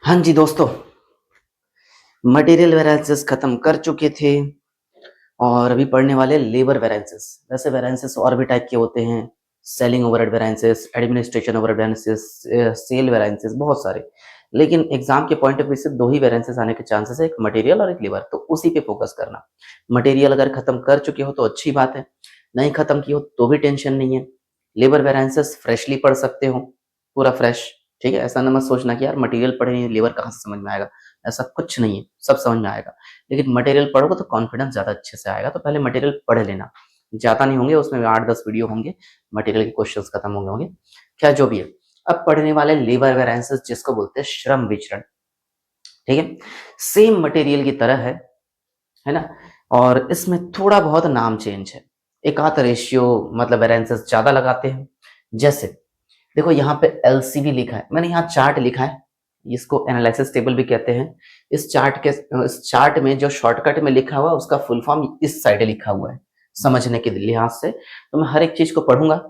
हाँ जी दोस्तों, material variances खत्म कर चुके थे और अभी पढ़ने वाले लेबर वेरिएंसेस। वैसे वेरिएंसेस और भी टाइप के होते हैं, selling overhead variances, administration overhead variances, sale variances, बहुत सारे। लेकिन एग्जाम के पॉइंट ऑफ व्यू से दो ही वेरिएंसेस आने के चांसेस है, एक मटेरियल और एक लेबर, तो उसी पे फोकस करना। मटेरियल अगर खत्म कर चुके हो तो अच्छी बात है, नहीं खत्म की हो तो भी टेंशन नहीं है। लेबर वेरिएंसेस फ्रेशली पढ़ सकते हो, पूरा फ्रेश। ठीक है, ऐसा ना मत सोचना कि यार मटेरियल पढ़े नहीं लेबर कहाँ से समझ में आएगा, ऐसा कुछ नहीं है, सब समझ में आएगा। लेकिन मटेरियल पढ़ोगे तो कॉन्फिडेंस ज़्यादा अच्छे से आएगा, तो पहले मटेरियल पढ़ लेना। ज़्यादा नहीं होंगे, उसमें 8-10 वीडियो होंगे, मटेरियल के क्वेश्चंस खत्म होंगे। क्या जो भी है, अब पढ़ने वाले लेबर वेरिएंसेस जिसको बोलते हैं श्रम विचरण। ठीक है, सेम मटेरियल की तरह है ना, और इसमें थोड़ा बहुत नाम चेंज है, एक आध रेशियो, मतलब वेरिएंसेस ज़्यादा लगाते हैं। जैसे देखो यहाँ पे एलसीवी लिखा है, मैंने यहाँ चार्ट लिखा है, इसको एनालिसिस टेबल भी कहते हैं। इस चार्ट में जो शॉर्टकट में लिखा हुआ है उसका फुल फॉर्म इस साइड लिखा हुआ है, समझने के लिहाज से। तो मैं हर एक चीज को पढ़ूंगा,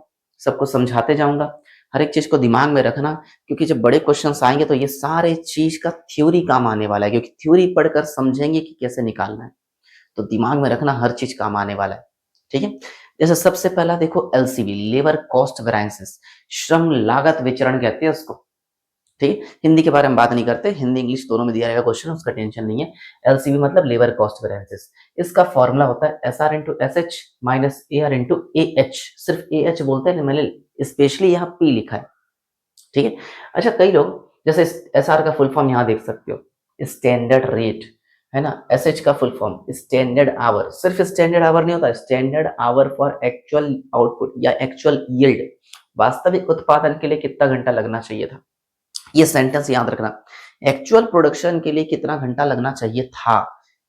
सबको समझाते जाऊंगा, हर एक चीज को दिमाग में रखना, क्योंकि जब बड़े क्वेश्चंस आएंगे तो ये सारे चीज का थ्योरी काम आने वाला है, क्योंकि थ्योरी पढ़कर समझेंगे कि कैसे निकालना है, तो दिमाग में रखना, हर चीज काम आने वाला है। ठीक है, जैसे सबसे पहला देखो एलसीवी, लेबर कॉस्ट वेरिएंसेस, श्रम लागत विचरण कहते हैं उसको। ठीक है, हिंदी के बारे में बात नहीं करते, हिंदी इंग्लिश दोनों में दिया रहेगा क्वेश्चन, उसका टेंशन नहीं है। एलसीवी मतलब लेबर कॉस्ट वेरिएंसेस, इसका फॉर्मूला होता है S R into S H minus A R into A H. सिर्फ ए एच बोलते हैं, मैंने स्पेशली यहाँ पी लिखा है। ठीक है, अच्छा कई लोग, जैसे एस आर का फुल फॉर्म यहाँ देख सकते हो, स्टैंडर्ड रेट, है ना। एस एच का फुल फॉर्म स्टैंडर्ड आवर, सिर्फ स्टैंडर्ड आवर नहीं होता, standard hour for actual output या एक्चुअल यील्ड, वास्तविक उत्पादन के लिए कितना घंटा लगना चाहिए था। ये सेंटेंस याद रखना, एक्चुअल प्रोडक्शन के लिए कितना घंटा लगना चाहिए था,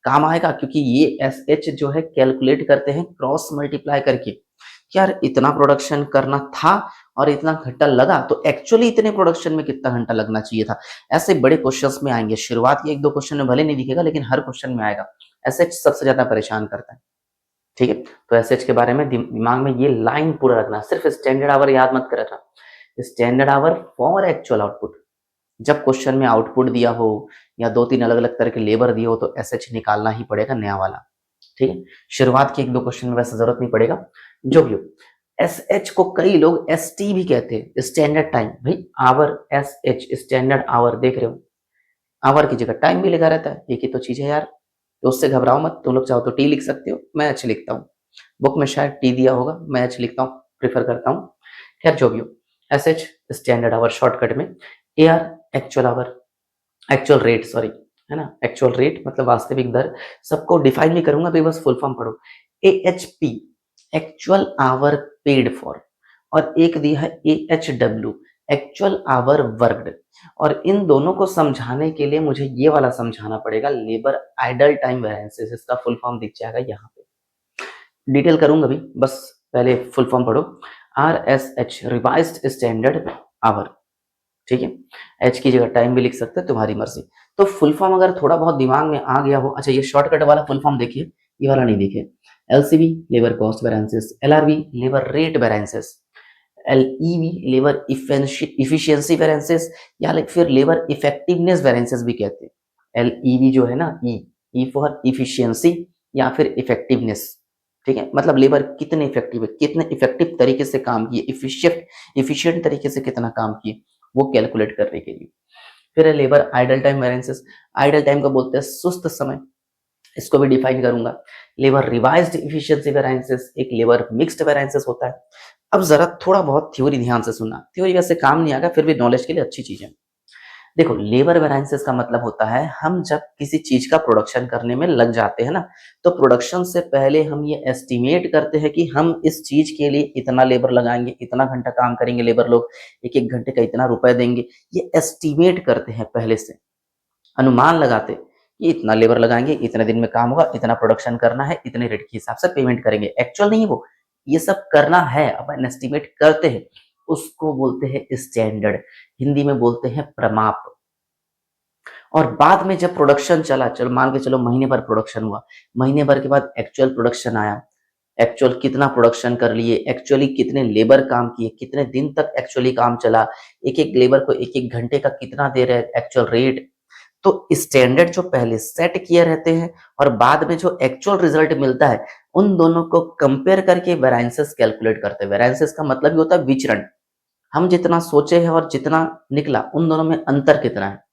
काम आएगा, क्योंकि ये एस एच जो है कैलकुलेट करते हैं क्रॉस मल्टीप्लाई करके। यार इतना प्रोडक्शन करना था और इतना घंटा लगा, तो एक्चुअली इतने प्रोडक्शन में कितना घंटा लगना चाहिए था। ऐसे बड़े क्वेश्चंस में आएंगे, शुरुआत के एक दो क्वेश्चन में भले नहीं दिखेगा, लेकिन हर क्वेश्चन में आएगा। एसएच सबसे ज्यादा परेशान करता है। ठीक है, तो एसएच के बारे में दिमाग में ये लाइन पूरा रखना, सिर्फ स्टैंडर्ड आवर याद मत करना, standard hour for actual output. जब क्वेश्चन में आउटपुट दिया हो या दो तीन अलग अलग तरह के लेबर दिए हो तो एसएच निकालना ही पड़ेगा, नया वाला। ठीक है, शुरुआत के एक दो क्वेश्चन में वैसे जरूरत नहीं पड़ेगा, जो भी हो। एस एच को कई लोग एस टी भी कहते हैं, स्टैंडर्ड टाइम। भाई hour, S H standard hour, देख रहे हो, आवर की जगह टाइम भी लिखा रहता है, एक ही तो चीज है यार, तो उससे घबराओ मत। तुम लोग चाहो तो टी लिख सकते हो, मैं एच लिखता हूँ, बुक में शायद टी दिया होगा, मैं एच लिखता हूँ, प्रेफर करता हूँ। खैर जो भी हो, S H standard hour shortcut में, A R actual hour, actual rate sorry, है ना, एक्चुअल रेट मतलब वास्तविक दर। सबको डिफाइन नहीं करूंगा, अभी बस फुल फॉर्म पढ़ो। ए H P actual our paid for, और एक दिया है ए H W actual our worked. और इन दोनों को समझाने के लिए मुझे ये वाला समझाना पड़ेगा, लेबर आइडल टाइम वेरिएंसेस, इसका फुल फॉर्म दिख जाएगा यहाँ पे, डिटेल करूंगा भी, बस पहले फुल फॉर्म पढ़ो। R S H revised standard our. ठीक है, एच की जगह टाइम भी लिख सकते हो, तुम्हारी मर्जी। तो फुल फॉर्म अगर थोड़ा बहुत दिमाग में आ गया हो, अच्छा ये शॉर्टकट वाला फुल फॉर्म देखिए, ये वाला नहीं देखिए। LCV labour cost variances, LRV labour rate variances, LEV labour efficiency variances, या फिर लेबर इफेक्टिवनेस वेरिएंसेस भी कहते हैं। एलईवी जो है ना, ई फॉर इफिशियंसी या फिर इफेक्टिवनेस। ठीक है, मतलब लेबर कितने इफेक्टिव है, कितने इफेक्टिव तरीके से काम किए, इफिशियंट तरीके से कितना काम किए, वो कैलकुलेट करने के लिए। फिर है labour idle time variances, idle time को बोलते हैं सुस्त समय, इसको भी डिफाइन करूंगा। लेबर रिवाइज्ड इफिशियंसी वेरिएंसेस, एक लेबर मिक्स्ड वेरिएंसेस होता है। अब जरा थोड़ा बहुत थ्योरी ध्यान से सुनना, थ्योरी वैसे काम नहीं आएगा, फिर भी नॉलेज के लिए अच्छी चीज है। देखो लेबर वेरिएंसेस का मतलब होता है, हम जब किसी चीज का प्रोडक्शन करने में लग जाते हैं ना, तो प्रोडक्शन से पहले हम ये एस्टिमेट करते हैं कि हम इस चीज के लिए इतना लेबर लगाएंगे, इतना घंटा काम करेंगे लेबर लोग, एक एक घंटे का इतना रुपए देंगे, ये एस्टिमेट करते हैं पहले से, अनुमान लगाते कि इतना लेबर लगाएंगे, इतने दिन में काम होगा, इतना प्रोडक्शन करना है, इतने रेट के हिसाब से पेमेंट करेंगे। एक्चुअल नहीं है वो, ये सब करना है, अपन एस्टिमेट करते हैं, उसको बोलते हैं स्टैंडर्ड, हिंदी में बोलते हैं प्रमाप। और बाद में जब प्रोडक्शन चला, चलो मान के चलो महीने भर प्रोडक्शन हुआ, महीने भर के बाद एक्चुअल प्रोडक्शन आया, एक्चुअल कितना प्रोडक्शन कर लिए, एक्चुअली कितने लेबर काम किए, कितने दिन तक एक्चुअली काम चला, एक-एक लेबर को एक-एक घंटे का कितना दे रहे हैं एक्चुअल रेट। तो स्टैंडर्ड जो पहले सेट किए रहते हैं और बाद में जो एक्चुअल रिजल्ट मिलता है, उन दोनों को कंपेयर करके वेरिएंसेस कैलकुलेट करते हैं। वेरिएंसेस का मतलब ही होता है विचरण। हम जितना सोचे हैं और जितना निकला, उन दोनों में अंतर कितना है।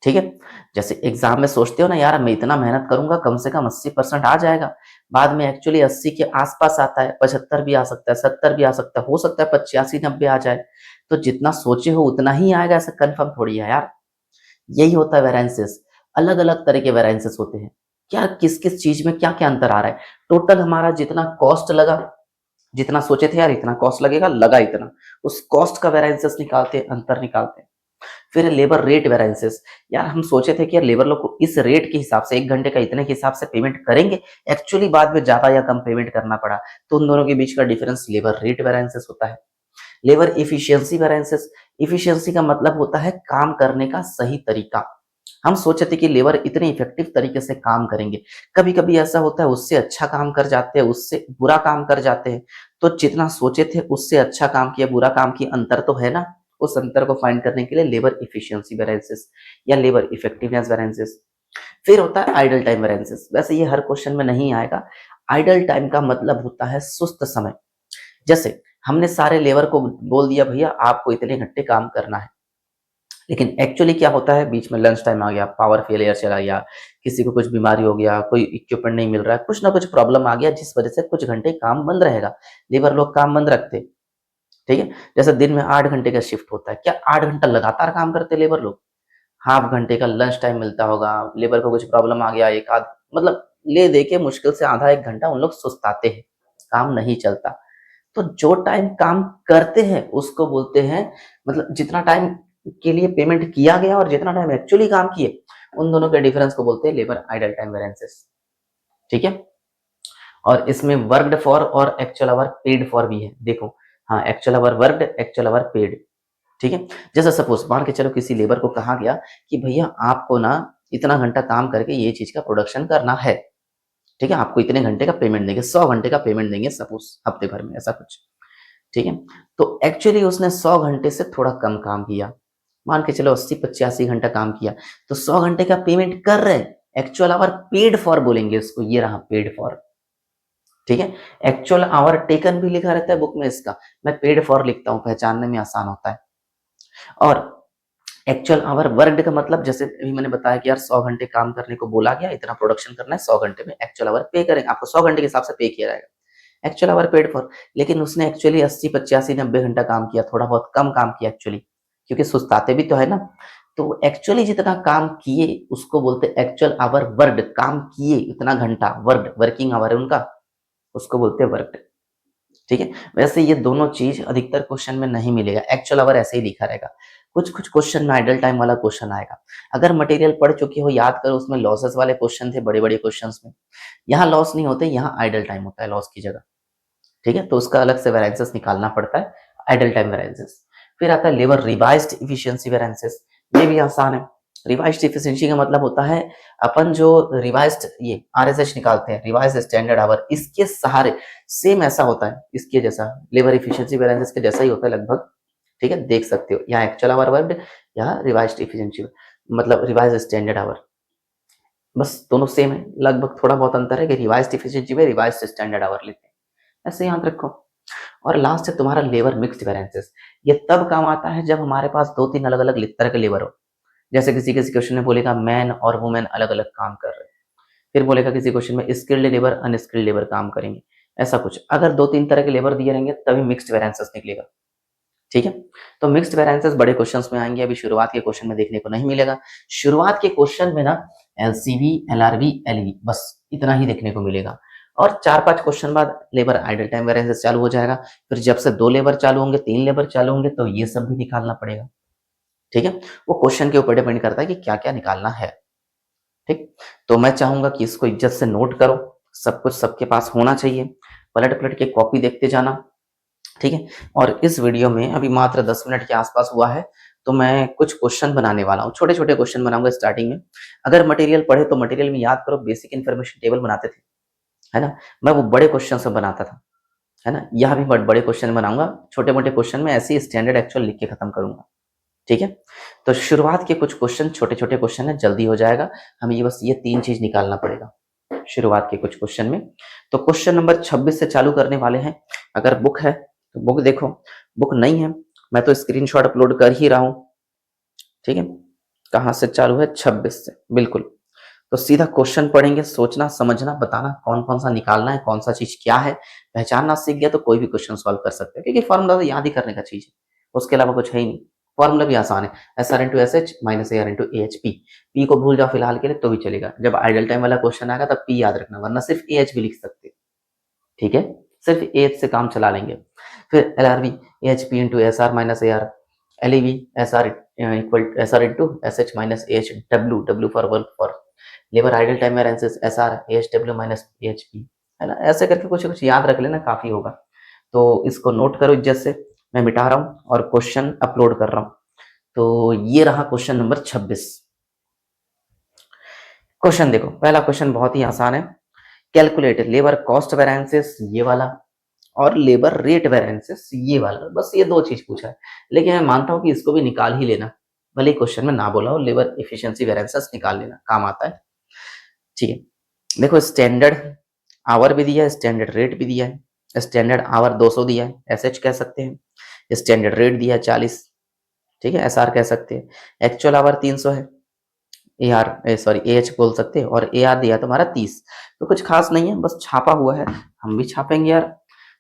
ठीक है? जैसे एग्ज़ाम में सोचते हो ना, यार मैं इतना मेहनत करूँगा कम से कम 80% आ जाएगा। बाद में एक्चुअली 80 के आस-पास आता है, 75 भी आ सकता है, 70 भी आ सकता है, हो सकता है 85-90 आ जाए। तो जितना सोचे हो उतना ही आएगा, ऐसा कन्फर्म थोड़ी है यार। यही होता है वेरिएंसेस। अलग-अलग तरह के वेरिएंसेस होते हैं। क्या किस-किस चीज़ में क्या-क्या अंतर आ रहा है। टोटल हमारा जितना कॉस्ट लगा, जितना सोचे थे यार इतना कॉस्ट लगेगा, लगा इतना। उस कॉस्ट का वेरिएंसेस निकालते हैं, अंतर निकालते हैं। फिर लेबर रेट वेरिएंसेस। यार हम सोचे थे कि यार लेबर लोग को इस रेट के हिसाब से 1 घंटे का इतने के हिसाब से पेमेंट करेंगे, एक्चुअली बाद में ज़्यादा या कम पेमेंट करना पड़ा। तो उन दोनों के बीच का डिफरेंस लेबर रेट वेरिएंसेस होता है। Labour efficiency variances. एफिशिएंसी का मतलब होता है काम करने का सही तरीका। हम सोचे थे कि लेबर इतने इफेक्टिव तरीके से काम करेंगे। कभी-कभी ऐसा होता है उससे अच्छा काम कर जाते हैं, उससे बुरा काम कर जाते हैं। तो जितना सोचे थे उससे अच्छा काम किया, बुरा काम किया, अंतर तो है ना? उस अंतर को फाइंड करने के लिए लेबर एफिशिएंसी वेरिएंसेस या लेबर इफेक्टिवनेस वेरिएंसेस। फिर होता है आइडल टाइम वेरिएंसेस। वैसे ये हर क्वेश्चन में नहीं आएगा। आइडल टाइम का मतलब होता है सुस्त समय। जैसे हमने सारे लेबर को बोल दिया भैया आपको इतने घंटे काम करना है। लेकिन एक्चुअली क्या होता है बीच में लंच टाइम आ गया, पावर फेलियर चला गया, किसी को कुछ बीमारी हो गया, कोई इक्विपमेंट नहीं मिल रहा है, कुछ ना कुछ प्रॉब्लम आ गया जिस वजह से कुछ घंटे काम बंद रहेगा। लेबर लोग काम बंद रखते, ठीक है? जैसे दिन में 8 घंटे का शिफ्ट होता है, क्या 8 घंटा लगातार काम करते लेबर लोग? हाफ घंटे का लंच टाइम मिलता होगा, लेबर को कुछ प्रॉब्लम आ गया, एक आध मतलब ले दे के मुश्किल से आधा 1 घंटा उन लोग सुस्ताते हैं, काम नहीं चलता। तो जो टाइम काम करते हैं उसको बोलते हैं, मतलब जितना टाइम के लिए पेमेंट किया गया और जितना टाइम एक्चुअली काम किए, उन दोनों के डिफरेंस को बोलते हैं लेबर आइडल टाइम वेरिएंसेस। ठीक है? और इसमें वर्क्ड फॉर और एक्चुअल आवर पेड फॉर भी है। देखो, हाँ, actual our worked, actual our paid. ठीक है? जैसे सपोज मान के चलो किसी लेबर को कहा गया कि भैया आपको ना इतना घंटा काम करके ये चीज का प्रोडक्शन करना है। ठीक है? आपको इतने घंटे का पेमेंट देंगे, 100 घंटे का पेमेंट देंगे सपोज हफ्ते भर में, ऐसा कुछ। ठीक है? तो एक्चुअली उसने 100 घंटे से थोड़ा कम काम किया। मान के चलो 80-85 घंटा काम किया, तो 100 घंटे का पेमेंट कर रहे हैं। एक्चुअल आवर पेड फॉर बोलेंगे उसको, ये रहा पेड फॉर। ठीक है? एक्चुअल आवर टेकन भी लिखा रहता है बुक में इसका। मैं पेड फॉर लिखता हूँ, पहचानने में आसान होता है। और एक्चुअल आवर वर्क्ड का मतलब जैसे अभी मैंने बताया कि यार 100 घंटे काम करने को बोला गया, इतना प्रोडक्शन करना है 100 घंटे में, एक्चुअल आवर पे करेंगे, आपको 100 घंटे के हिसाब से पे किया जाएगा। Actual our paid for. लेकिन उसने एक्चुअली 80, 85, 90 घंटा काम किया, थोड़ा बहुत कम काम किया एक्चुअली, क्योंकि सुस्ताते भी तो है ना। तो एक्चुअली जितना काम किए उसको बोलते हैं एक्चुअल आवर वर्क्ड, काम किए इतना घंटा, वर्क्ड वर्किंग आवर है उनका, उसको बोलते हैं वर्क्ड। ठीक है? वैसे ये दोनों चीज अधिकतर क्वेश्चन में नहीं मिलेगा, एक्चुअल आवर ऐसे ही लिखा रहेगा। कुछ-कुछ क्वेश्चन में आइडल टाइम वाला क्वेश्चन आएगा। अगर मटेरियल पढ़ चुके हो, याद करो उसमें लॉसेस वाले क्वेश्चन थे बड़े-बड़े क्वेश्चंस में। यहाँ लॉस नहीं होते, यहाँ आइडल टाइम होता है लॉस की जगह। ठीक है? तो उसका अलग से वेरिएंसेस निकालना पड़ता है, आइडल टाइम वेरिएंसेस। फिर आता है लेबर रिवाइज्ड एफिशिएंसी वेरिएंसेस। ये भी आसान है। रिवाइज्ड एफिशिएंसी का मतलब होता है अपन जो रिवाइज्ड ये आरएसएच निकालते हैं, रिवाइज्ड स्टैंडर्ड आवर, इसके सहारे सेम ऐसा होता है, इसके जैसा लेबर एफिशिएंसी वेरिएंसेस के जैसा ही होता है लगभग। ठीक है? देख सकते हो यहाँ एक्चुअल आवर वर्क्ड, यहाँ रिवाइज्ड एफिशिएंसी मतलब रिवाइज्ड स्टैंडर्ड आवर। बस दोनों सेम है, लगभग थोड़ा बहुत अंतर है कि रिवाइज्ड एफिशिएंसी में रिवाइज्ड स्टैंडर्ड आवर लेते हैं। ऐसे याद रखो। और लास्ट है तुम्हारा लेबर मिक्स्ड वेरिएंसेस। ये तब काम आता है जब हमारे पास 2-3 अलग-अलग तरह के लेबर हो। जैसे किसी-किसी क्वेश्चन में बोलेगा मैन और वुमेन अलग-अलग काम कर रहे हैं। फिर बोलेगा किसी क्वेश्चन में स्किल्ड लेबर, अनस्किल्ड लेबर काम करेंगे। ऐसा कुछ। अगर 2-3 तरह के लेबर दिए रहेंगे तभी मिक्स्ड वेरिएंसेस निकलेगा। ठीक है? तो मिक्स्ड वेरिएंसेस बड़े क्वेश्चंस में आएँगे, अभी शुरुआत के क्वेश्चन में देखने को नहीं मिलेगा। शुरुआत के क्वेश्चन में ना एलसीवी, एलआरवी, एलवी बस इतना ही देखने को मिलेगा। और 4-5 क्वेश्चन बाद लेबर आइडल टाइम वेरिएंसेस चालू हो जाएगा। फिर जब से 2 लेबर चालू होंगे, 3 लेबर चालू होंगे तो ये सब भी निकालना पड़ेगा। ठीक है? वो क्वेश्चन के ऊपर डिपेंड करता है कि क्या-क्या निकालना है। ठीक? तो मैं चाहूँगा कि इसको इज्जत से नोट करो, सब कुछ सबके पास होना चाहिए। पलट-पलट के कॉपी देखते जाना। ठीक है? और इस वीडियो में अभी मात्र 10 मिनट के आसपास हुआ है, तो मैं कुछ क्वेश्चन बनाने वाला हूँ, छोटे-छोटे क्वेश्चन बनाऊँगा स्टार्टिंग में। अगर मटेरियल पढ़े तो मटेरियल में याद करो बेसिक इन्फॉर्मेशन टेबल बनाते थे। है ना। मैं वो बड़े क्वेश्चन से बनाता था, है ना। यहाँ भी बड़े क्वेश्चन बनाऊंगा, छोटे मोटे क्वेश्चन में ऐसे ही स्टैंडर्ड एक्चुअल लिख के खत्म करूंगा, ठीक है। तो शुरुआत के कुछ क्वेश्चन छोटे छोटे क्वेश्चन है, जल्दी हो जाएगा। हमें ये बस ये 3 चीज निकालना पड़ेगा शुरुआत के कुछ क्वेश्चन में। तो क्वेश्चन नंबर 26 से चालू करने वाले हैं। अगर बुक है तो बुक देखो, बुक नहीं है मैं तो स्क्रीनशॉट अपलोड कर ही रहा हूं, ठीक है। कहां से चालू है? 26 से, बिल्कुल। तो सीधा क्वेश्चन पढ़ेंगे, सोचना समझना बताना कौन कौन सा निकालना है, कौन सा चीज क्या है, पहचानना सीख गया तो कोई भी क्वेश्चन सॉल्व कर सकते हैं, क्योंकि फॉर्मूला तो याद ही करने का चीज है, उसके अलावा कुछ है ही नहीं। फॉर्मूला भी आसान है, S R into S H minus A R into A H P. P को भूल जाओ फिलहाल के लिए तो भी चलेगा, जब आइडल टाइम वाला क्वेश्चन आएगा तब पी याद रखना, वरना सिर्फ ए एच भी लिख सकते हैं, ठीक है। सिर्फ ए एच से काम चला लेंगे। फिर L R B A H P into S R minus A R, L E V S R equal S R into S H minus A H, W W for work for labour idle time variances S R A H W minus A H P, है ना। ऐसे करके कुछ कुछ याद रख लेना, काफी होगा। तो इसको नोट करो इज्जत से, मैं मिटा रहा हूँ और क्वेश्चन अपलोड कर रहा हूँ। तो ये रहा क्वेश्चन नंबर 26। क्वेश्चन देखो, पहला क्वेश्चन बहुत ही आसान है। कैलकुलेट लेबर कॉस्ट वेरिएंसेस, ये वाला, और लेबर रेट वेरिएंसेस, ये वाला। बस ये 2 चीज पूछा है, लेकिन मैं मानता हूं कि इसको भी निकाल ही लेना, भले क्वेश्चन में ना बोला हो। लेबर एफिशिएंसी वेरिएंसेस निकाल लेना, काम आता है, ठीक है। देखो स्टैंडर्ड आवर भी दिया है, स्टैंडर्ड रेट भी दिया है। स्टैंडर्ड आवर 200 दिया है, एसएच कह सकते हैं। स्टैंडर्ड रेट दिया है 40, ठीक है, एसआर कह सकते हैं। एक्चुअल आवर 300 है, A R sorry A H बोल सकते हैं, और ए आर दिया है तुम्हारा 30। तो कुछ खास नहीं है, बस छापा हुआ है, हम भी छापेंगे यार।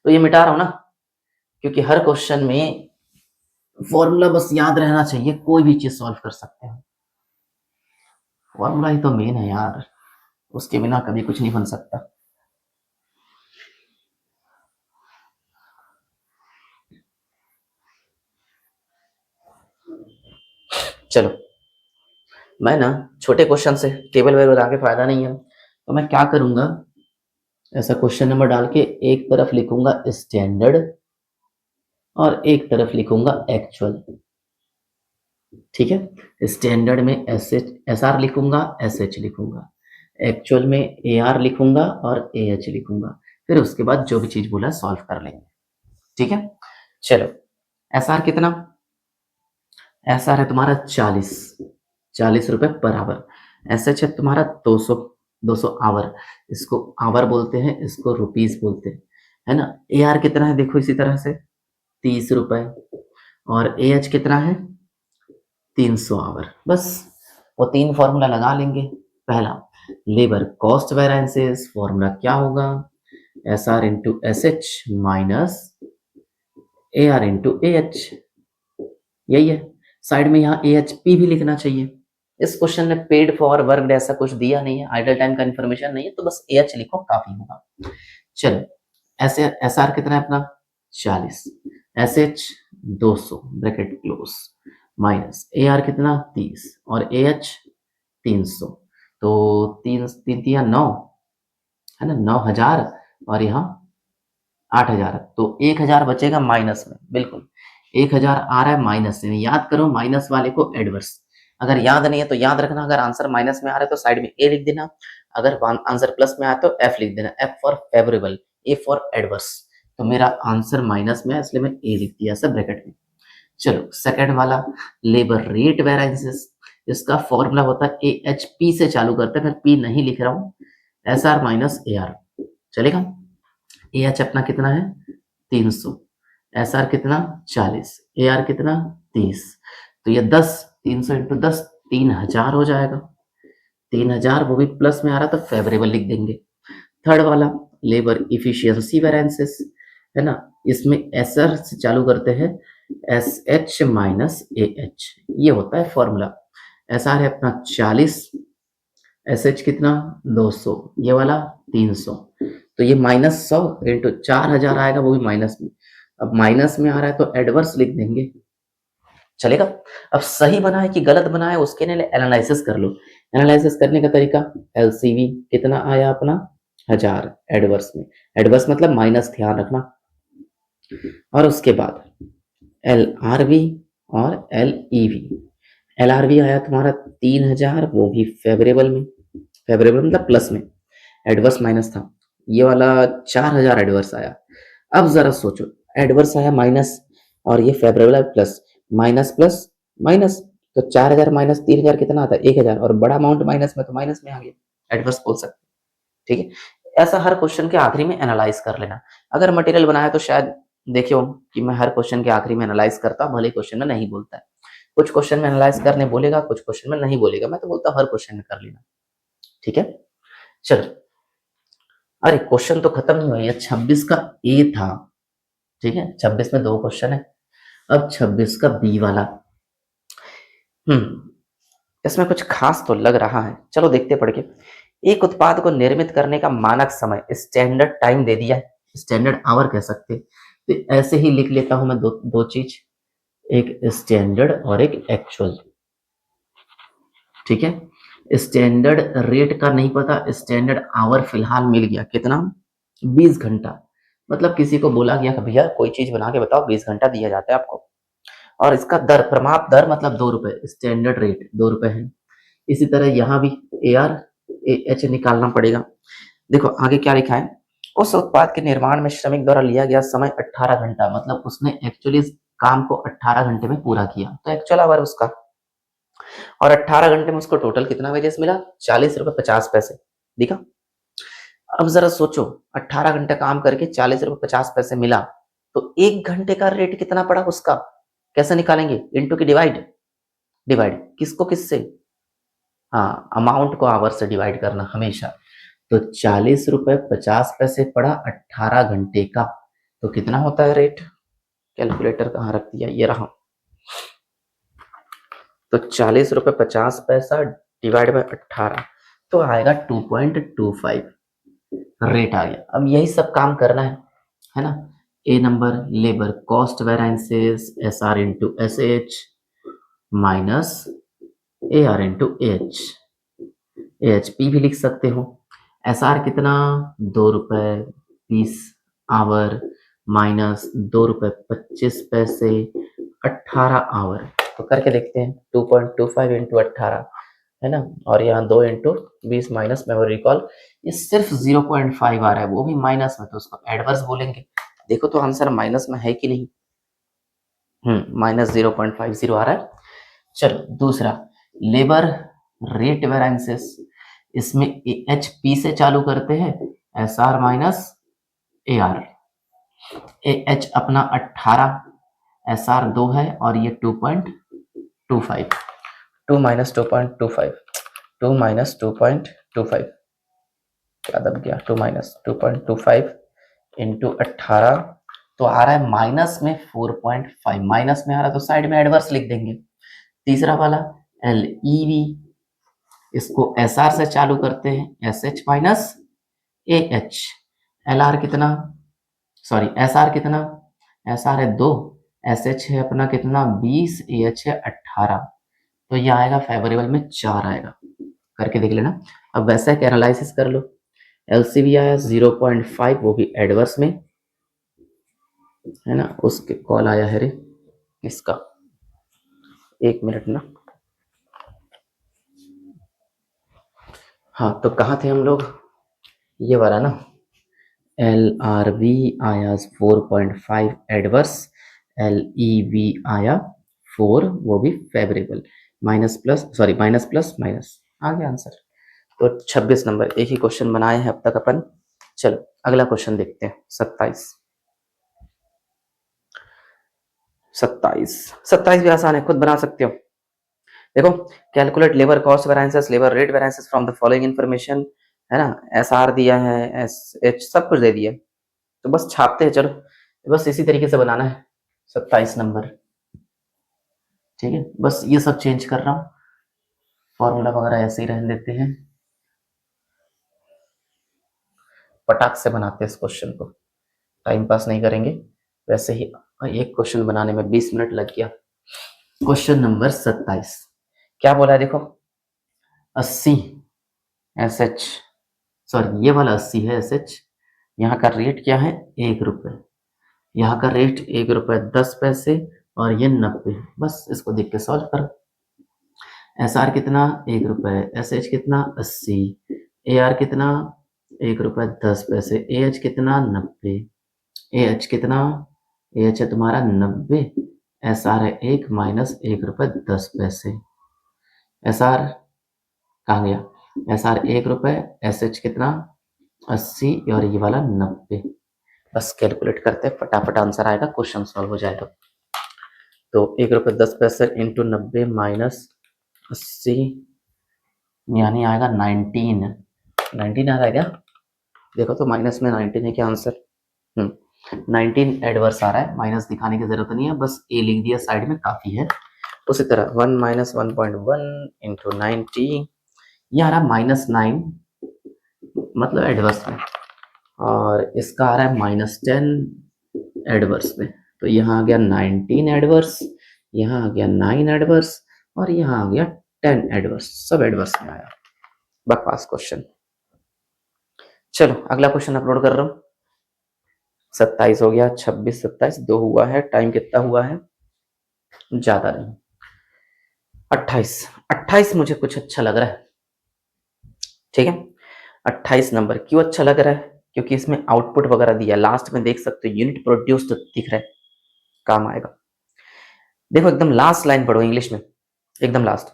तो ये मिटा रहा हूं ना, क्योंकि हर क्वेश्चन में फॉर्मूला बस याद रहना चाहिए, कोई भी चीज सॉल्व कर सकते हैं। फॉर्मूला ही तो मेन है यार, उसके बिना कभी कुछ नहीं बन सकता। चलो, मैं ना छोटे क्वेश्चन से टेबल वेबल बना के फायदा नहीं है, तो मैं क्या करूंगा, ऐसा क्वेश्चन नंबर डाल के एक तरफ लिखूंगा स्टैंडर्ड और एक तरफ लिखूंगा एक्चुअल, ठीक है। स्टैंडर्ड में एस एच एस आर लिखूंगा, एस एच लिखूंगा, एक्चुअल में ए आर लिखूंगा और ए एच लिखूंगा। फिर उसके बाद जो भी चीज बोला सॉल्व कर लेंगे, ठीक है। चलो, एस आर कितना? एस आर है तुम्हारा 40 रुपए पर आवर। एस एच है तुम्हारा 200 आवर, इसको आवर बोलते हैं, इसको रुपीस बोलते हैं, है ना। ए आर कितना है देखो इसी तरह से 30 रुपए, और ए एच कितना है 300 आवर। बस वो 3 फॉर्मूला लगा लेंगे। पहला, लेबर कॉस्ट वेरिएंसेस, फॉर्मूला क्या होगा, S R into S H minus A R into A H, यही है। साइड में यहाँ ए एच पी भी लिखना चाहिए। इस क्वेश्चन में पेड फॉर वर्क ऐसा कुछ दिया नहीं है, आइडल टाइम का इन्फॉर्मेशन नहीं है, तो बस ए एच लिखो काफी होगा। चलो, एस आर कितना है अपना 40, S H 200 bracket close, minus A are कितना 30 और ए एच 300। तो 3 3 9, है ना, 9,000, और यहाँ 8,000, तो 1,000 बचेगा माइनस में, बिल्कुल 1,000 आ रहा है माइनस में। याद करो माइनस वाले को एडवर्स, अगर याद नहीं है तो याद रखना, अगर आंसर माइनस में आ रहा है तो साइड में ए लिख देना, अगर आंसर प्लस में आया तो एफ लिख देना, F for favourable, A for adverse. तो मेरा आंसर माइनस में है इसलिए मैं ए लिख दिया सब ब्रैकेट में। चलो, सेकंड वाला, लेबर रेट वेरिएंसेस, इसका फॉर्मूला होता है ए एच पी से चालू करते हैं, मैं पी नहीं लिख रहा हूँ, S R minus A R, चलेगा। ए एच अपना कितना है 300, एस आर कितना 40, ए आर कितना 30, तो ये 10, 300 इंटू 10 3,000 हो जाएगा। 3,000 वो भी प्लस में आ रहा तो फेवरेबल लिख देंगे। थर्ड वाला, लेबर इफिशियंसी वेरिएंसेस, है ना, इसमें एस आर से चालू करते हैं, S H minus A H, ये होता है फॉर्मूला। एस आर है अपना 40, एस एच कितना 200, ये वाला 300, तो ये -100 इंटू 4,000 आएगा, वो भी माइनस में। अब माइनस में आ रहा है तो एडवर्स लिख देंगे, चलेगा। अब सही बना है कि गलत बना है उसके लिए एनालिसिस कर लो। एनालिसिस करने का तरीका, एलसीवी कितना आया अपना 1,000 एडवर्स में, एडवर्स मतलब माइनस, ध्यान रखना। और उसके बाद एल आर वी और L E V. L R V आया तुम्हारा 3,000, वो भी फेवरेबल में, फेवरेबल मतलब प्लस में, एडवर्स माइनस था, ये वाला 4000 एडवर्स आया। अब जरा सोचो, एडवर्स आया माइनस और ये फेवरेबल है प्लस, माइनस प्लस माइनस, तो 4000 माइनस 3000 कितना आता है 1000, और बड़ा अमाउंट माइनस में तो माइनस में आ गया, एडवर्स बोल सकते हैं। ठीक है, ऐसा हर क्वेश्चन के आखिरी में एनालाइज कर लेना। अगर मटेरियल बनाया तो शायद देखे हो कि मैं हर क्वेश्चन के आखिरी में एनालाइज करता हूँ, भले क्वेश्चन में नहीं बोलता है। कुछ क्वेश्चन में एनालाइज करने बोलेगा, कुछ क्वेश्चन में नहीं बोलेगा, मैं तो बोलता हूँ हर क्वेश्चन में कर लेना। ठीक है, चलो, अरे क्वेश्चन तो खत्म नहीं हुआ, ये 26 का ए था। ठीक है, 26 में 2 क्वेश्चन है, अब 26 का बी वाला। इसमें कुछ खास तो लग रहा है, चलो देखते पढ़ के। एक उत्पाद को निर्मित करने का मानक समय स्टैंडर्ड टाइम दे दिया है, स्टैंडर्ड आवर कह सकते, तो ऐसे ही लिख लेता हूं मैं दो चीज, एक स्टैंडर्ड और एक एक्चुअल। ठीक है, स्टैंडर्ड रेट का नहीं पता, स्टैंडर्ड आवर फिलहाल मिल गया, कितना 20 घंटा। मतलब किसी को बोला गया कि भैया कोई चीज बना के बताओ, 20 घंटा दिया जाता है आपको, और इसका दर, प्रमाप दर मतलब 2 रुपए, स्टैंडर्ड रेट 2 रुपए है। इसी तरह यहाँ भी ए आर ए एच निकालना पड़ेगा। देखो आगे क्या लिखा है, उस उत्पाद के निर्माण में श्रमिक द्वारा लिया गया समय 18 घंटा, मतलब उसने एक्चुअली इस काम को 18 घंटे में पूरा किया, तो एक्चुअल आवर उसका, और 18 घंटे में उसको टोटल कितना वेजेस मिला, 40 रुपए 50 पैसे। दिखा, अब जरा सोचो, 18 घंटे काम करके 40 रुपए 50 पैसे मिला, तो 1 घंटे का रेट कितना पड़ा उसका, कैसे निकालेंगे, इंटू की डिवाइड, डिवाइड किसको किससे, हाँ अमाउंट को आवर से डिवाइड करना हमेशा। तो 40 रुपए 50 पैसे पड़ा 18 घंटे का, तो कितना होता है रेट, कैलकुलेटर कहाँ रख दिया, ये रहा। तो 40 रुपए 50 पैसा डिवाइड बाय 18, तो आएगा 2.25 रेट आ गया। अब यही सब काम करना है ना। A number labour cost variances S R into S H minus A R into H, H P भी लिख सकते हो। एस आर कितना 2 रुपए 20 आवर माइनस 2 रुपए 25 पैसे 18 आवर, तो करके देखते हैं। 2.25 इंटू 18 है ना, और यहाँ 2 इंटू 20 माइनस मेमोरी रिकॉल, ये सिर्फ 0.5 आ रहा है, वो भी माइनस में, तो उसको एडवर्स बोलेंगे। देखो तो आंसर माइनस में है कि नहीं, माइनस 0.50 आ रहा है। चलो दूसरा, लेबर रेट वेराइंसेस, इसमें एच पी से चालू करते हैं, S R minus A are, A H अपना 18, एस आर 2 है, और ये 2.25, 2 माइनस 2.25, 2 माइनस 2.25, क्या दब गया, 2 माइनस 2.25 इंटू 18, तो आ रहा है माइनस में 4.5, माइनस में आ रहा है तो साइड में एडवर्स लिख देंगे। तीसरा वाला एल ई वी, इसको एस आर से चालू करते हैं, S H minus A H, L R कितना, सॉरी एस आर कितना, एस आर है 2, एस एच है अपना कितना 20, ए एच है 18, तो ये आएगा फेवरेबल में 4 आएगा, करके देख लेना। अब वैसा एक एनालिसिस कर लो, एलसीवी आया 0.5, वो भी एडवर्स में है ना, उसके कॉल आया है रे इसका, 1 मिनट ना, हाँ तो कहाँ थे हम लोग, ये वाला ना, एल आर वी आया 4.5 एडवर्स, एल ई वी आया 4, वो भी favourable, minus plus, sorry minus plus minus, आ गया आंसर। तो 26 नंबर, एक ही क्वेश्चन बनाए हैं अब तक अपन। चलो अगला क्वेश्चन देखते हैं, 27। 27 भी आसान है, खुद बना सकते हो। देखो, calculate labour cost variances, labour rate variances from the following information, है ना, एस आर दिया है, एस एच सब कुछ दे दिया, तो बस छापते हैं। चलो बस इसी तरीके से बनाना है 27 नंबर। ठीक है, बस ये सब चेंज कर रहा हूँ, फॉर्मूला वगैरह ऐसे ही रहने देते हैं, पटाख से बनाते हैं इस क्वेश्चन को, टाइम पास नहीं करेंगे वैसे ही। एक क्वेश्चन बनाने में 20 मिनट लग गया। क्वेश्चन नंबर 27 क्या बोला है, देखो 80 एस एच, सॉरी ये वाला 80 है एस एच, यहाँ का रेट क्या है 1 रुपए, यहाँ का रेट 1 रुपए 10 पैसे, और ये 90, बस इसको देख के सॉल्व करो। एस आर कितना 1 रुपए, एस एच कितना 80, ए आर कितना ₹1.10। AH कितना 90, AH कितना, AH है तुम्हारा 90, SR है 1 माइनस ₹1.10। SR कहाँ गया, SR ₹1, SH कितना 80 और ये वाला 90। बस कैलकुलेट करते हैं, फटाफट आंसर आएगा, क्वेश्चन सॉल्व हो जाएगा। तो ₹1.10 इंटू 90 माइनस 80 यानी आएगा 19 आ रहा है क्या, देखो तो माइनस में 19 है क्या आंसर। 19 एडवर्स आ रहा है, माइनस दिखाने की जरूरत नहीं है, बस ए लिख दिया साइड में काफी है। उसी तरह 1 माइनस 1.1 इंटू 90 ये आ रहा -9 मतलब एडवर्स में, और इसका आ रहा है -10 एडवर्स में। तो यहाँ आ गया 19 एडवर्स, यहाँ आ गया 9 एडवर्स और यहाँ आ गया 10 एडवर्स, सब एडवर्स में आया। बकवास क्वेश्चन। चलो अगला क्वेश्चन अपलोड कर रहा हूँ। 27 हो गया, 26 27 2 हुआ है, टाइम कितना हुआ है ज्यादा नहीं, 28 मुझे कुछ अच्छा लग रहा है, ठीक है। 28 नंबर क्यों अच्छा लग रहा है, क्योंकि इसमें आउटपुट वगैरह दिया, लास्ट में देख सकते हो यूनिट प्रोड्यूस्ड दिख रहा है, काम आएगा। देखो एकदम लास्ट लाइन पढ़ो इंग्लिश में, एकदम last,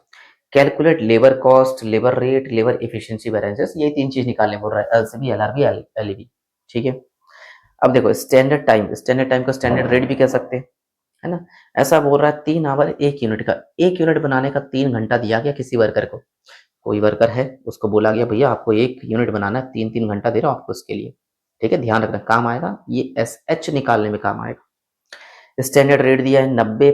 calculate labour cost, labour rate, labour efficiency variances, ये 3 चीज निकालने बोल रहा है, एलसीवी, एलआरबी, एलईबी, ठीक है। अब देखो स्टैंडर्ड टाइम को स्टैंडर्ड रेट भी कह सकते हैं, है ना। ऐसा बोल रहा है 3 आवर 1 यूनिट का, 1 यूनिट बनाने का 3 घंटा दिया गया किसी वर्कर को, कोई वर्कर है उसको बोला गया भैया आपको 1 यूनिट बनाना है, 3 घंटा दे रहा हूं आपको उसके लिए, ठीक है, ध्यान रखना काम आएगा, ये एसएच निकालने में काम आएगा। स्टैंडर्ड रेट दिया है 90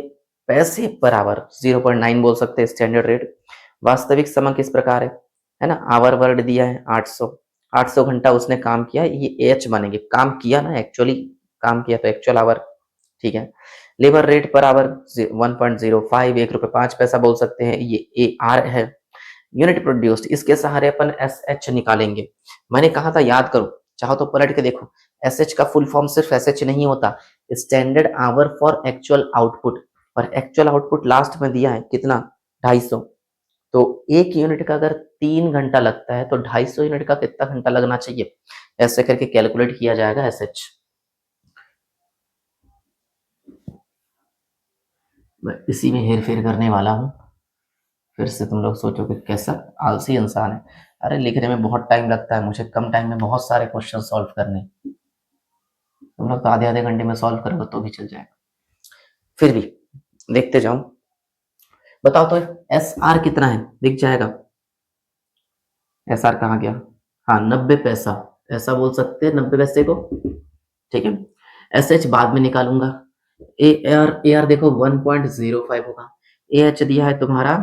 पैसे पर आवर, 0.9 बोल सकते हैं स्टैंडर्ड रेट। वास्तविक समय किस प्रकार है ना, आवर वर्ड दिया है 800 घंटा उसने काम किया, ये एच बनेंगे, काम किया ना, एक्चुअली काम किया तो एक्चुअल आवर, ठीक है। लेबर रेट पर आवर 1.05, ₹1.05 बोल सकते हैं, ये ए आर है। यूनिट प्रोड्यूस्ड, इसके सहारे अपन एस एच निकालेंगे। मैंने कहा था याद करो, चाहो तो पलट के देखो, एस एच का फुल फॉर्म सिर्फ एस एच नहीं होता, standard hour for actual output, और एक्चुअल आउटपुट लास्ट में दिया है कितना 250, तो 1 यूनिट का अगर 3 घंटा लगता है तो 250 यूनिट का कितना घंटा लगना चाहिए, ऐसे करके कैलकुलेट किया जाएगा एस एच। मैं इसी में हेर फेर करने वाला हूँ, फिर से तुम लोग सोचोगे कैसा आलसी इंसान है, अरे लिखने में बहुत टाइम लगता है, मुझे कम टाइम में बहुत सारे क्वेश्चन सॉल्व करने, तुम लोग तो आधे आधे घंटे में सॉल्व करोगे तो भी चल जाएगा। फिर भी देखते जाओ, बताओ तो एस आर कितना है, दिख जाएगा, एस आर कहाँ गया, हाँ 90 पैसा, ऐसा बोल सकते हैं 90 पैसे को, ठीक है। एस एच बाद में निकालूंगा, ए आर देखो 1.05 होगा, ए एच दिया है तुम्हारा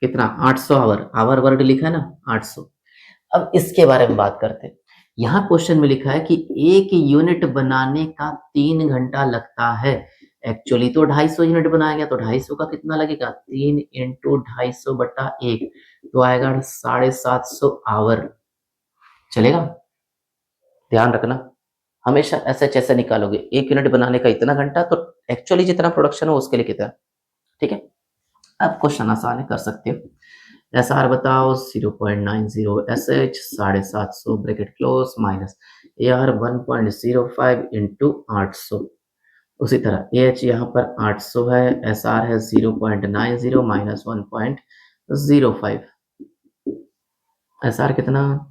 कितना 800 आवर, आवर वर्ड लिखा है ना 800। अब इसके बारे में बात करते हैं, यहाँ क्वेश्चन में लिखा है कि 1 यूनिट बनाने का 3 घंटा लगता है, एक्चुअली तो 250 यूनिट बनाया गया, तो 250 का कितना लगेगा, 3 इंटू 250/1, तो आएगा 750 आवर, चलेगा। ध्यान रखना हमेशा ऐसे कैसे निकालोगे, 1 यूनिट बनाने का इतना घंटा, तो एक्चुअली जितना प्रोडक्शन हो उसके लिए कितना, ठीक है। अब क्वेश्चन आसान है, कर सकते हो। एस आर बताओ 0.90, S H 750 bracket close minus A are 1.05 into 800, उसी तरह ए एच यहाँ पर 800 है, एस आर है 0.90 माइनस 1.05, एस आर कितना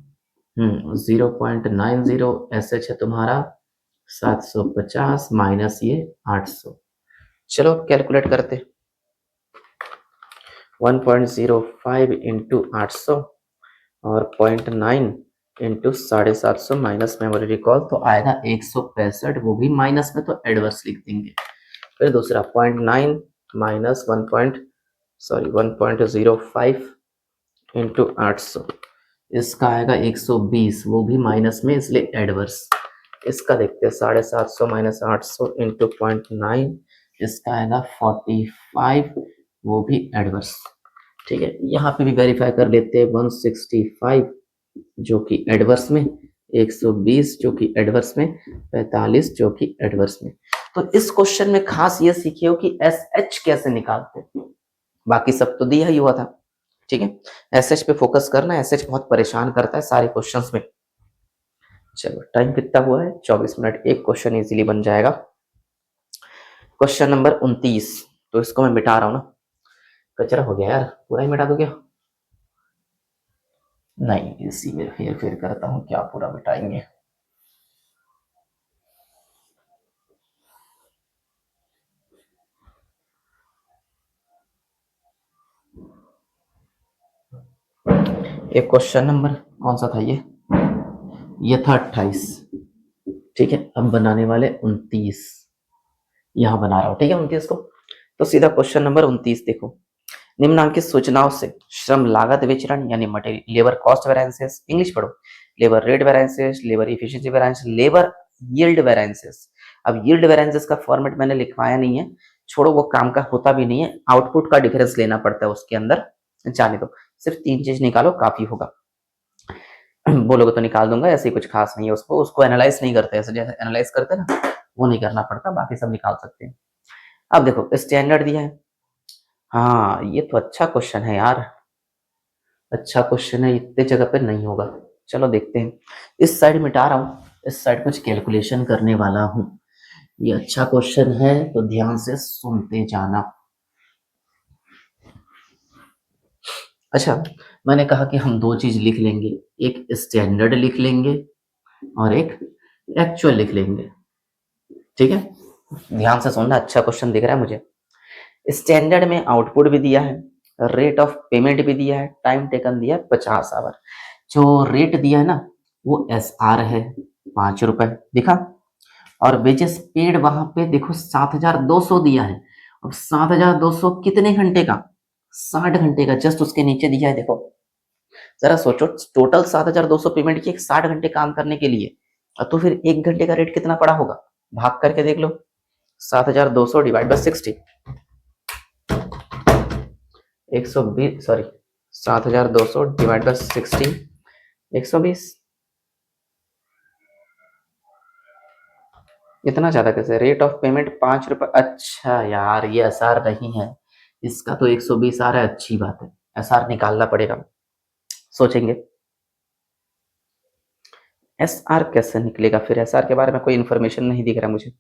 0.90, एस एच है तुम्हारा 750 माइनस ये 800, चलो कैलकुलेट करते, 1.05 इंटू 800 और 0.9 इंटू 750 माइनस मेमोरी रिकॉल, तो आएगा 165, वो भी माइनस में, तो एडवर्स लिख देंगे। फिर दूसरा 0.9 माइनस 1.05 इंटू 800, इसका आएगा 120, वो भी माइनस में इसलिए एडवर्स। इसका देखते हैं 750 माइनस 800 इंटू 0.9, इसका आएगा 45, वो भी एडवर्स, ठीक है। यहाँ पे भी वेरीफाई कर लेते हैं, 165 जो कि एडवर्स में, 120 जो कि एडवर्स में, 45 जो कि एडवर्स में। तो इस क्वेश्चन में खास ये सीखे हो कि एस एच कैसे निकालते हैं, बाकी सब तो दिया ही हुआ था, ठीक है। एस एच पे फोकस करना, एस एच बहुत परेशान करता है सारे क्वेश्चंस में, चलो टाइम कितना हुआ है, 24 मिनट। एक क्वेश्चन इजीली बन जाएगा। Question number 29। तो इसको मैं मिटा रहा हूँ ना, कचरा हो गया यार, पूरा ही मिटा दो क्या? नहीं, इसी में हेर फेर करता हूँ, क्या पूरा मिटाएंगे। एक क्वेश्चन नंबर कौन सा था ये था 28। ठीक है, अब बनाने वाले 29। यहां बना रहा हूं, ठीक है, 29 को। तो सीधा क्वेश्चन नंबर 29 देखो। निम्नलिखित सूचनाओं से श्रम लागत विचरण यानी material labour cost variances, English पढ़ो, labour rate variances, labour efficiency variance, labour yield variances. अब यील्ड वेरिएंसेस का फॉर्मेट मैंने लिखवाया नहीं है, छोड़ो, वो काम का होता भी नहीं है, आउटपुट का डिफरेंस लेना पड़ता है उसके अंदर, जाने दो। सिर्फ 3 चीज निकालो, काफी होगा। बोलोगे तो निकाल दूंगा, ऐसे ही कुछ खास नहीं है, उसको उसको एनालाइज नहीं करते, ऐसे जैसे एनालाइज करते ना, वो नहीं करना पड़ता, बाकी सब निकाल सकते हैं। अब देखो स्टैंडर्ड दिया है। हाँ, ये तो अच्छा क्वेश्चन है यार, अच्छा क्वेश्चन है, इतने जगह पे नहीं होगा। चलो देखते हैं, इस साइड मिटा रहा हूँ, इस साइड कुछ कैलकुलेशन करने वाला हूँ। ये अच्छा क्वेश्चन है तो ध्यान से सुनते जाना। अच्छा, मैंने कहा कि हम 2 चीज लिख लेंगे, एक स्टैंडर्ड लिख लेंगे और एक एक्चुअल लिख लेंगे। ठीक है, ध्यान से सुनना, अच्छा क्वेश्चन दिख रहा है मुझे। स्टैंडर्ड में आउटपुट भी दिया है, रेट ऑफ पेमेंट भी दिया है, टाइम टेकन दिया है 50 आवर। जो रेट दिया है ना, वो SR है, 5 रुपए दिखा। और वेजेस पेड वहां पे देखो 7,200 दिया है। अब 7,200 कितने घंटे का? 60 घंटे का। जस्ट उसके नीचे दिया है देखो, जरा सोचो, टोटल 7,200 पेमेंट की 60 घंटे काम करने के लिए। तो फिर 1 घंटे का रेट कितना पड़ा होगा, भाग करके देख लो। 7,200 divide by 60, 120, sorry, 7,200 divide by 60, 120। इतना ज्यादा कैसे? रेट ऑफ पेमेंट 5 रुपए। अच्छा यार, ये एसआर नहीं है, इसका तो 120 आ रहा है, अच्छी बात है, एसआर निकालना पड़ेगा। सोचेंगे एसआर कैसे निकलेगा, फिर एसआर के बारे में कोई इंफॉर्मेशन नहीं दिख रहा मुझे।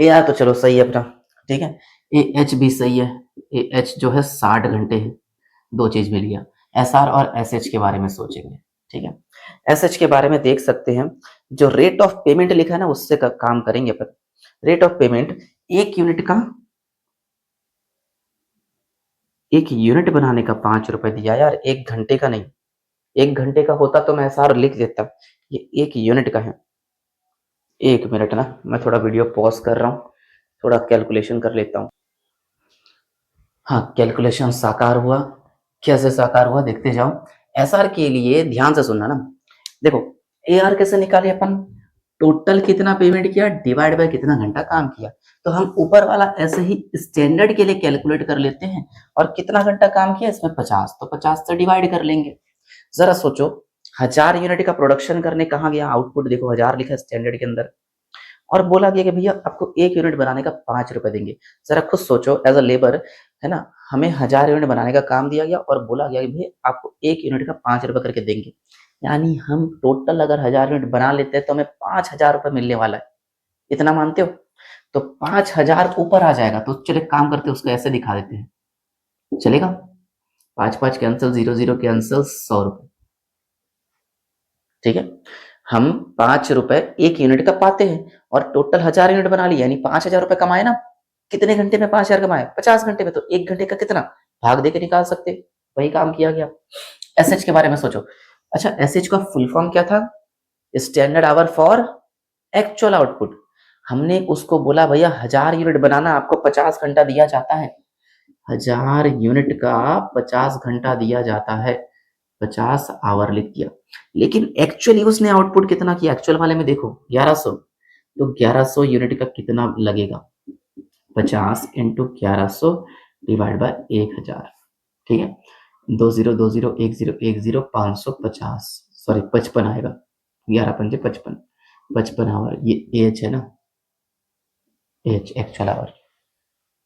ए आर तो चलो सही है अपना, ठीक है। ए एच भी सही है, ए एच जो है 60 घंटे है। 2 चीज मिल गया। एस आर और एस एच के बारे में सोचेंगे, ठीक है। एस एच के बारे में देख सकते हैं, जो रेट ऑफ पेमेंट लिखा है ना, उससे काम करेंगे अपन। रेट ऑफ पेमेंट, एक यूनिट का, एक यूनिट बनाने का 5 रुपए दिया यार, 1 घंटे का नहीं। 1 घंटे का होता तो मैं एस आर लिख देता, ये 1 यूनिट का है। 1 मिनट ना, मैं थोड़ा वीडियो पॉज कर रहा हूँ, थोड़ा कैलकुलेशन कर लेता हूँ। हाँ, कैलकुलेशन साकार हुआ। कैसे साकार हुआ देखते जाओ। एसआर के लिए ध्यान से सुनना ना। देखो, एआर कैसे निकाले अपन, टोटल कितना पेमेंट किया डिवाइड बाय कितना घंटा काम किया। तो हम ऊपर वाला ऐसे ही स्टैंडर्ड के लिए कैलकुलेट कर लेते हैं, और कितना घंटा काम किया इसमें 50, तो 50 से डिवाइड कर लेंगे। जरा सोचो, 1000 यूनिट का प्रोडक्शन करने कहाँ गया, आउटपुट देखो 1000 लिखा है स्टैंडर्ड के अंदर, और बोला गया कि भैया आपको 1 यूनिट बनाने का 5 रुपए देंगे। जरा खुद सोचो, एज अ लेबर, है ना, हमें 1000 यूनिट बनाने का काम दिया गया और बोला गया कि भैया आपको 1 यूनिट का 5 रुपए करके देंगे। यानी हम टोटल अगर 1000 यूनिट बना लेते हैं तो हमें 5,000 रुपए मिलने वाला है। इतना मानते हो? तो 5,000 ऊपर आ जाएगा, तो चले काम करते हैं, उसको ऐसे दिखा देते हैं, चलेगा? 5 5 कैंसिल, 0 0 कैंसिल, 100 रुपए। ठीक है, हम 5 रुपए 1 यूनिट का पाते हैं, और टोटल 1000 यूनिट बना लिया, यानी 5,000 रुपए कमाए ना। कितने घंटे में 5,000 कमाए? 50 घंटे में। तो 1 घंटे का कितना, भाग दे के निकाल सकते, वही काम किया गया। एसएच के बारे में सोचो। अच्छा, एसएच का फुल फॉर्म क्या था? Standard hour for actual output. हमने उसको बोला भैया 1000 यूनिट बनाना, आपको 50 घंटा दिया जाता है। 1000 यूनिट का 50 घंटा दिया जाता है, 50 आवर लिख दिया। लेकिन एक्चुअली उसने आउटपुट कितना किया, एक्चुअल वाले में देखो 1100। तो 1100 यूनिट का कितना लगेगा, 50 × 1100 डिवाइड बाय 1000। ठीक है, 20 20 10 10 550, सॉरी 55 आएगा, 11 5 55, 55 आवर, ये एच है ना, एच एक्चुअल आवर।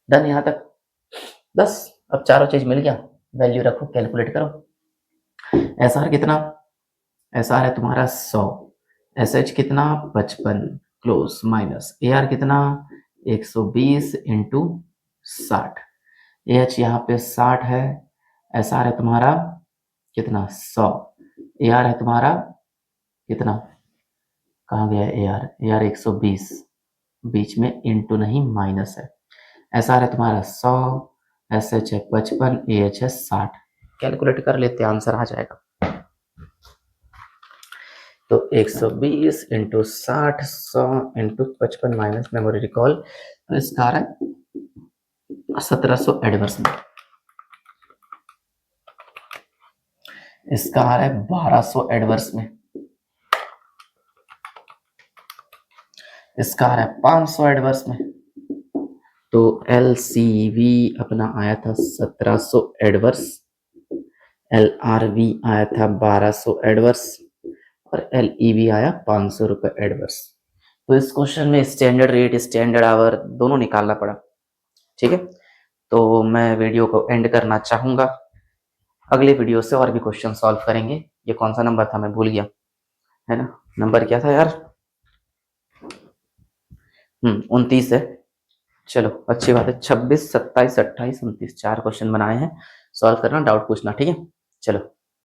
डन यहाँ तक? बस, अब चारों चीज मिल गया, वैल्यू रखो, कैलकुलेट करो। एस आर कितना, एस आर है तुम्हारा 100, एस एच कितना 55 क्लोज माइनस ए आर कितना 120 इंटू 60, ए एच यहाँ पे 60 है, एस आर है तुम्हारा कितना 100, ए आर है तुम्हारा कितना, कहाँ गया ए आर 120, बीच में इंटू नहीं माइनस है, एस आर है तुम्हारा 100, एस एच है 55, ए एच है 60, कैलकुलेट कर लेते आंसर आ जाएगा। तो 120 into 60, 100 into 55 minus memory recall, तो इसका आ रहा है 1700 एडवर्स में, इसका आ रहा है 1200 एडवर्स में, इसका आ रहा है 500 एडवर्स में। तो LCV अपना आया था 1700 एडवर्स, LRV आया था 1200 एडवर्स और LEV आया 500 रुपए एडवर्स। तो इस क्वेश्चन में स्टैंडर्ड रेट स्टैंडर्ड आवर दोनों निकालना पड़ा। ठीक है, तो मैं वीडियो को एंड करना चाहूंगा, अगले वीडियो से और भी क्वेश्चन सॉल्व करेंगे। ये कौन सा नंबर था मैं भूल गया, है ना, नंबर क्या था यार, 29 है। चलो अच्छी बात है, 26, 27, 28, 29 4 क्वेश्चन बनाए हैं, सॉल्व करना, डाउट पूछना, ठीक है। चलो।